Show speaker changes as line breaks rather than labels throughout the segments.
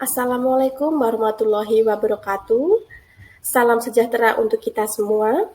Assalamualaikum warahmatullahi wabarakatuh. Salam sejahtera untuk kita semua.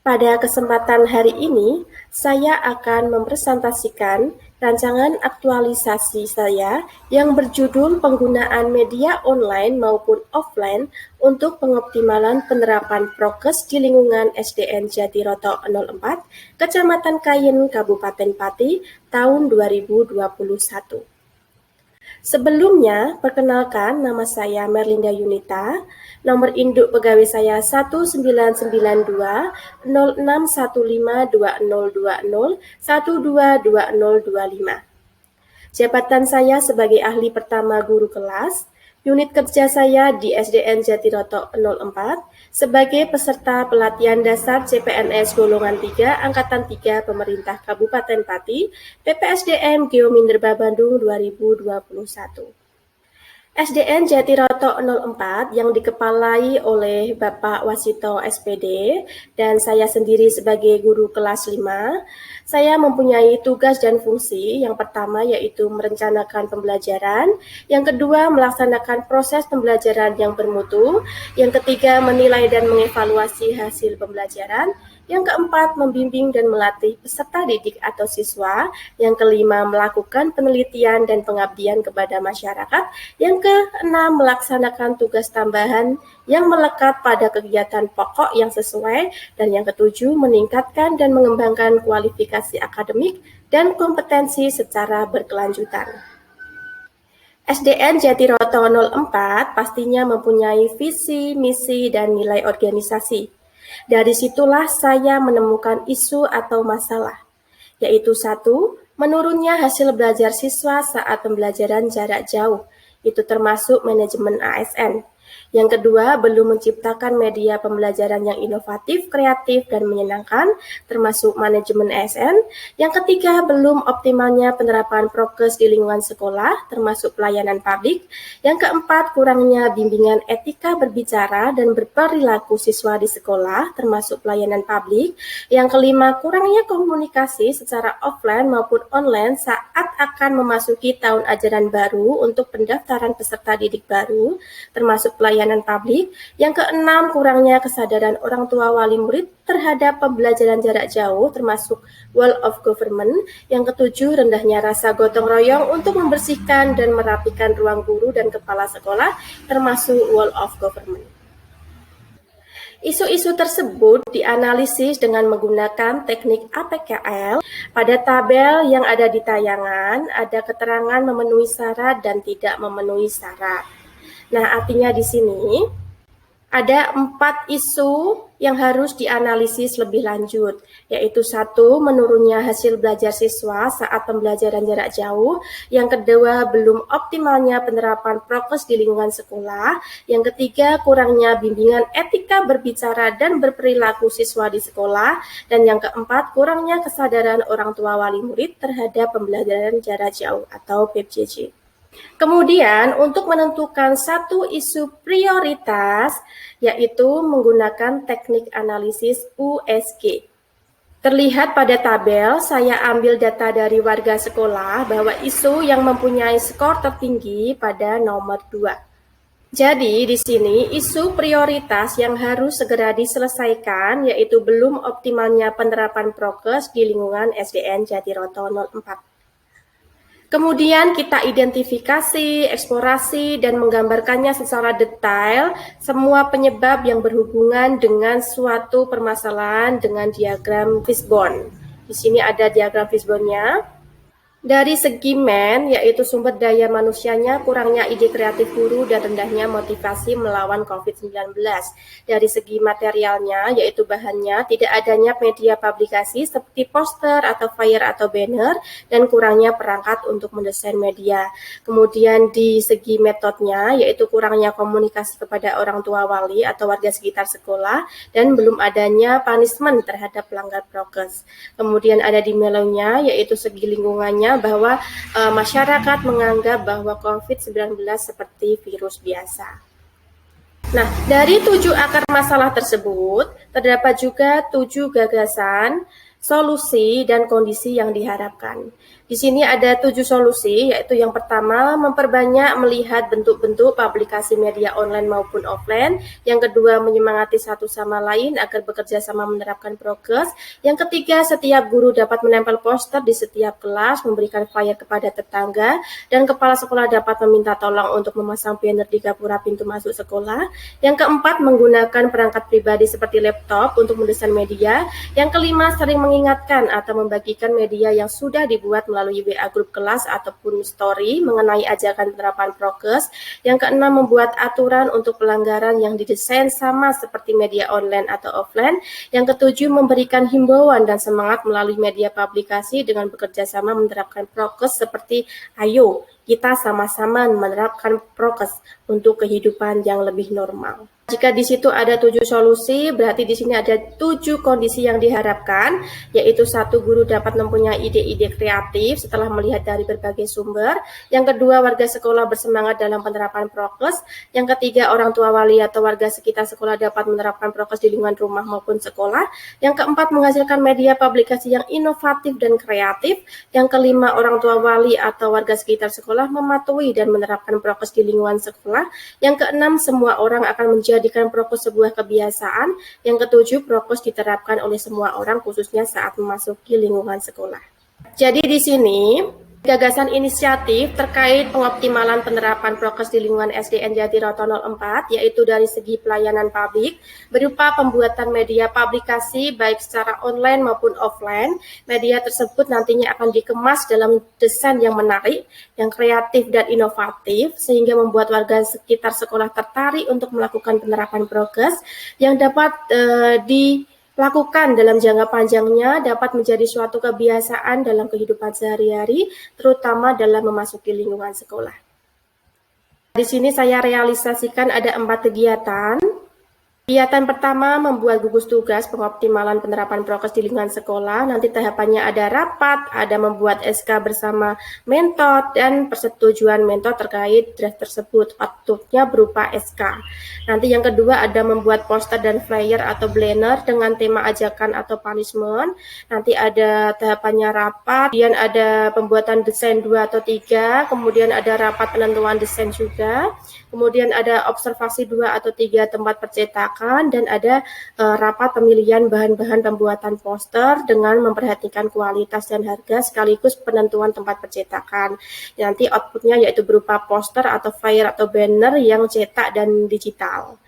Pada kesempatan hari ini, saya akan mempresentasikan rancangan aktualisasi saya yang berjudul penggunaan media online maupun offline untuk pengoptimalan penerapan prokes di lingkungan SDN Jatiroto 04, Kecamatan Kayen, Kabupaten Pati, tahun 2021. Sebelumnya, perkenalkan nama saya Merlinda Yunita, nomor induk pegawai saya 199206152020122225. Jabatan saya sebagai ahli pertama guru kelas, unit kerja saya di SDN Jatiroto 04 sebagai peserta pelatihan dasar CPNS golongan 3 Angkatan 3 Pemerintah Kabupaten Pati, PPSDM Geominderba Bandung 2021. SDN Jatiroto 04 yang dikepalai oleh Bapak Wasito SPD dan saya sendiri sebagai guru kelas 5, saya mempunyai tugas dan fungsi. Yang pertama yaitu merencanakan pembelajaran, yang kedua melaksanakan proses pembelajaran yang bermutu, yang ketiga menilai dan mengevaluasi hasil pembelajaran, yang keempat membimbing dan melatih peserta didik atau siswa, yang kelima melakukan penelitian dan pengabdian kepada masyarakat, yang keenam melaksanakan tugas tambahan yang melekat pada kegiatan pokok yang sesuai, dan yang ketujuh meningkatkan dan mengembangkan kualifikasi akademik dan kompetensi secara berkelanjutan. SDN Jatiroto 04 pastinya mempunyai visi, misi, dan nilai organisasi. Dari situlah saya menemukan isu atau masalah, yaitu satu, menurunnya hasil belajar siswa saat pembelajaran jarak jauh, itu termasuk manajemen ASN. Yang kedua, belum menciptakan media pembelajaran yang inovatif, kreatif, dan menyenangkan, termasuk manajemen ASN. Yang ketiga, belum optimalnya penerapan prokes di lingkungan sekolah, termasuk pelayanan publik. Yang keempat, kurangnya bimbingan etika berbicara dan berperilaku siswa di sekolah, termasuk pelayanan publik. Yang kelima, kurangnya komunikasi secara offline maupun online saat akan memasuki tahun ajaran baru untuk pendaftaran peserta didik baru, termasuk pelayanan publik. Yang keenam, kurangnya kesadaran orang tua wali murid terhadap pembelajaran jarak jauh, termasuk wall of government. Yang ketujuh, rendahnya rasa gotong royong untuk membersihkan dan merapikan ruang guru dan kepala sekolah, termasuk wall of government. Isu-isu tersebut dianalisis dengan menggunakan teknik APKL. Pada tabel yang ada di tayangan, ada keterangan memenuhi syarat dan tidak memenuhi syarat. Nah, artinya di sini ada 4 isu yang harus dianalisis lebih lanjut, yaitu satu, menurunnya hasil belajar siswa saat pembelajaran jarak jauh. Yang kedua, belum optimalnya penerapan prokes di lingkungan sekolah. Yang ketiga, kurangnya bimbingan etika berbicara dan berperilaku siswa di sekolah. Dan yang keempat, kurangnya kesadaran orang tua wali murid terhadap pembelajaran jarak jauh atau PJJ. Kemudian untuk menentukan satu isu prioritas, yaitu menggunakan teknik analisis USG. Terlihat pada tabel, saya ambil data dari warga sekolah bahwa isu yang mempunyai skor tertinggi pada nomor 2. Jadi di sini isu prioritas yang harus segera diselesaikan yaitu belum optimalnya penerapan prokes di lingkungan SDN Jatiroto 04. Kemudian kita identifikasi, eksplorasi, dan menggambarkannya secara detail semua penyebab yang berhubungan dengan suatu permasalahan dengan diagram fishbone. Di sini ada diagram fishbone-nya. Dari segi yaitu sumber daya manusianya, kurangnya ide kreatif guru dan rendahnya motivasi melawan COVID-19. Dari segi materialnya, yaitu bahannya, tidak adanya media publikasi seperti poster atau flyer atau banner, dan kurangnya perangkat untuk mendesain media. Kemudian di segi metodenya, yaitu kurangnya komunikasi kepada orang tua wali atau warga sekitar sekolah, dan belum adanya punishment terhadap pelanggar prokes. Kemudian ada di melonya, yaitu segi lingkungannya, bahwa masyarakat menganggap bahwa COVID-19 seperti virus biasa. Nah, dari 7 akar masalah tersebut, terdapat juga 7 gagasan, solusi, dan kondisi yang diharapkan. Di sini ada 7 solusi, yaitu yang pertama, memperbanyak melihat bentuk-bentuk publikasi media online maupun offline. Yang kedua, menyemangati satu sama lain agar bekerja sama menerapkan prokes. Yang ketiga, setiap guru dapat menempel poster di setiap kelas, memberikan flyer kepada tetangga, dan kepala sekolah dapat meminta tolong untuk memasang banner di gapura pintu masuk sekolah. Yang keempat, menggunakan perangkat pribadi seperti laptop untuk mendesain media. Yang kelima, sering mengingatkan atau membagikan media yang sudah dibuat melalui WA grup kelas ataupun story mengenai ajakan penerapan prokes. Yang keenam, membuat aturan untuk pelanggaran yang didesain sama seperti media online atau offline. Yang ketujuh, memberikan himbauan dan semangat melalui media publikasi dengan bekerja sama menerapkan prokes seperti ayo kita sama-sama menerapkan prokes untuk kehidupan yang lebih normal. Jika di situ ada 7 solusi, berarti di sini ada 7 kondisi yang diharapkan, yaitu satu, guru dapat mempunyai ide-ide kreatif setelah melihat dari berbagai sumber. Yang kedua, warga sekolah bersemangat dalam penerapan prokes. Yang ketiga, orang tua wali atau warga sekitar sekolah dapat menerapkan prokes di lingkungan rumah maupun sekolah. Yang keempat, menghasilkan media publikasi yang inovatif dan kreatif. Yang kelima, orang tua wali atau warga sekitar sekolah mematuhi dan menerapkan prokes di lingkungan sekolah. Yang keenam, semua orang akan menjadikan prokes sebuah kebiasaan. Yang ketujuh, prokes diterapkan oleh semua orang khususnya saat memasuki lingkungan sekolah. Jadi di sini gagasan inisiatif terkait pengoptimalan penerapan prokes di lingkungan SDN Jatiroto 04, yaitu dari segi pelayanan publik, berupa pembuatan media publikasi baik secara online maupun offline. Media tersebut nantinya akan dikemas dalam desain yang menarik, yang kreatif dan inovatif, sehingga membuat warga sekitar sekolah tertarik untuk melakukan penerapan prokes yang dapat dilakukan dalam jangka panjangnya, dapat menjadi suatu kebiasaan dalam kehidupan sehari-hari, terutama dalam memasuki lingkungan sekolah. Di sini saya realisasikan ada 4 kegiatan. Kegiatan pertama, membuat gugus tugas pengoptimalan penerapan prokes di lingkungan sekolah. Nanti tahapannya ada rapat, ada membuat SK bersama mentor, dan persetujuan mentor terkait draft tersebut. Outputnya berupa SK. Nanti yang kedua ada membuat poster dan flyer atau banner dengan tema ajakan atau punishment. Nanti ada tahapannya rapat, kemudian ada pembuatan desain 2 atau 3, kemudian ada rapat penentuan desain juga, kemudian ada observasi 2 atau 3 tempat percetakan, dan ada rapat pemilihan bahan-bahan pembuatan poster dengan memperhatikan kualitas dan harga sekaligus penentuan tempat percetakan. Nanti outputnya yaitu berupa poster atau flyer atau banner yang cetak dan digital.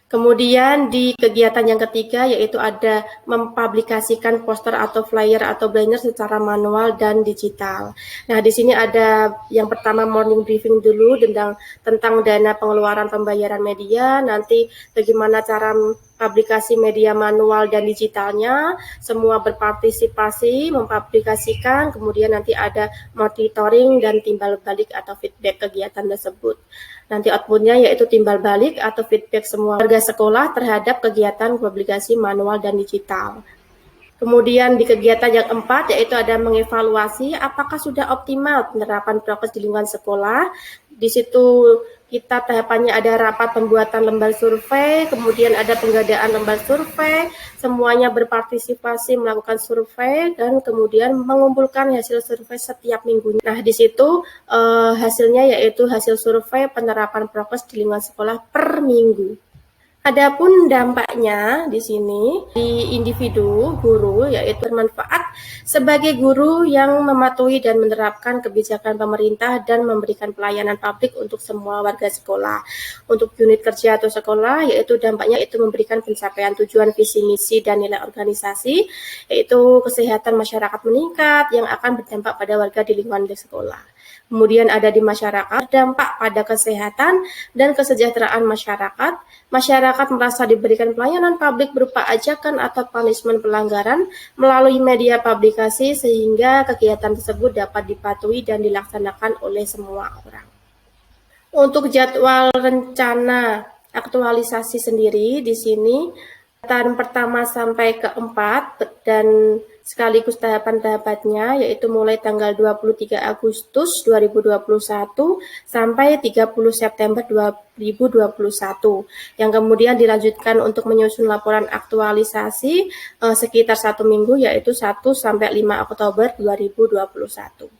Kemudian di kegiatan yang ketiga yaitu ada mempublikasikan poster atau flyer atau banner secara manual dan digital. Nah, di sini ada yang pertama morning briefing dulu tentang dana pengeluaran pembayaran media, nanti bagaimana cara publikasi media manual dan digitalnya, semua berpartisipasi mempublikasikan, kemudian nanti ada monitoring dan timbal balik atau feedback kegiatan tersebut. Nanti outputnya yaitu timbal balik atau feedback semua warga sekolah terhadap kegiatan publikasi manual dan digital. Kemudian di kegiatan yang keempat yaitu ada mengevaluasi apakah sudah optimal penerapan prokes di lingkungan sekolah. Di situ kita tahapannya ada rapat pembuatan lembar survei, kemudian ada penggadaan lembar survei, semuanya berpartisipasi melakukan survei, dan kemudian mengumpulkan hasil survei setiap minggunya. Nah, di situ hasilnya yaitu hasil survei penerapan prokes di lingkungan sekolah per minggu. Adapun dampaknya di sini di individu guru yaitu bermanfaat sebagai guru yang mematuhi dan menerapkan kebijakan pemerintah dan memberikan pelayanan publik untuk semua warga sekolah. Untuk unit kerja atau sekolah yaitu dampaknya itu memberikan pencapaian tujuan visi misi dan nilai organisasi, yaitu kesehatan masyarakat meningkat yang akan berdampak pada warga di lingkungan sekolah. Kemudian ada di masyarakat, dampak pada kesehatan dan kesejahteraan masyarakat. Masyarakat merasa diberikan pelayanan publik berupa ajakan atau punishment pelanggaran melalui media publikasi sehingga kegiatan tersebut dapat dipatuhi dan dilaksanakan oleh semua orang. Untuk jadwal rencana aktualisasi sendiri di sini tahapan pertama sampai keempat dan sekaligus tahapan-tahapannya yaitu mulai tanggal 23 Agustus 2021 sampai 30 September 2021 yang kemudian dilanjutkan untuk menyusun laporan aktualisasi sekitar 1 minggu yaitu 1 sampai 5 Oktober 2021.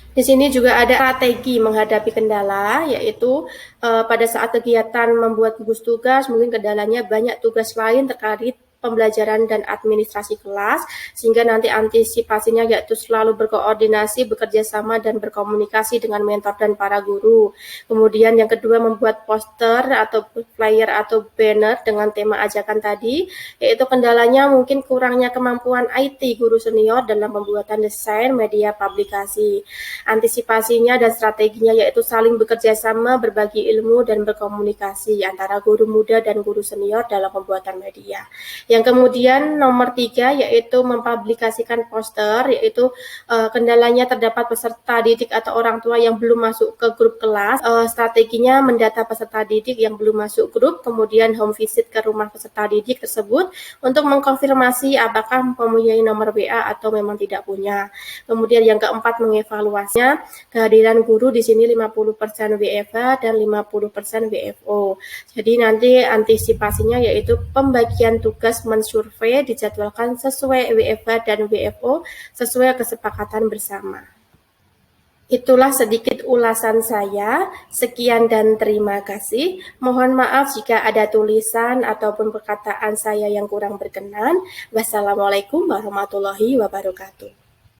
Di sini juga ada strategi menghadapi kendala, yaitu pada saat kegiatan membuat gugus tugas, mungkin kendalanya banyak tugas lain terkait pembelajaran dan administrasi kelas, sehingga nanti antisipasinya yaitu selalu berkoordinasi, bekerja sama, dan berkomunikasi dengan mentor dan para guru. Kemudian yang kedua, membuat poster atau flyer atau banner dengan tema ajakan tadi, yaitu kendalanya mungkin kurangnya kemampuan IT guru senior dalam pembuatan desain media publikasi. Antisipasinya dan strateginya yaitu saling bekerja sama, berbagi ilmu, dan berkomunikasi antara guru muda dan guru senior dalam pembuatan media. Yang kemudian nomor 3 yaitu mempublikasikan poster, yaitu kendalanya terdapat peserta didik atau orang tua yang belum masuk ke grup kelas. Strateginya mendata peserta didik yang belum masuk grup, kemudian home visit ke rumah peserta didik tersebut untuk mengkonfirmasi apakah mempunyai nomor WA atau memang tidak punya. Kemudian yang keempat, mengevaluasinya, kehadiran guru di sini 50% WFH dan 50% WFO. Jadi nanti antisipasinya yaitu pembagian tugas mensurvei dijadwalkan sesuai WFH dan WFO sesuai kesepakatan bersama. Itulah sedikit ulasan saya. Sekian dan terima kasih. Mohon maaf jika ada tulisan ataupun perkataan saya yang kurang berkenan. Wassalamualaikum warahmatullahi wabarakatuh.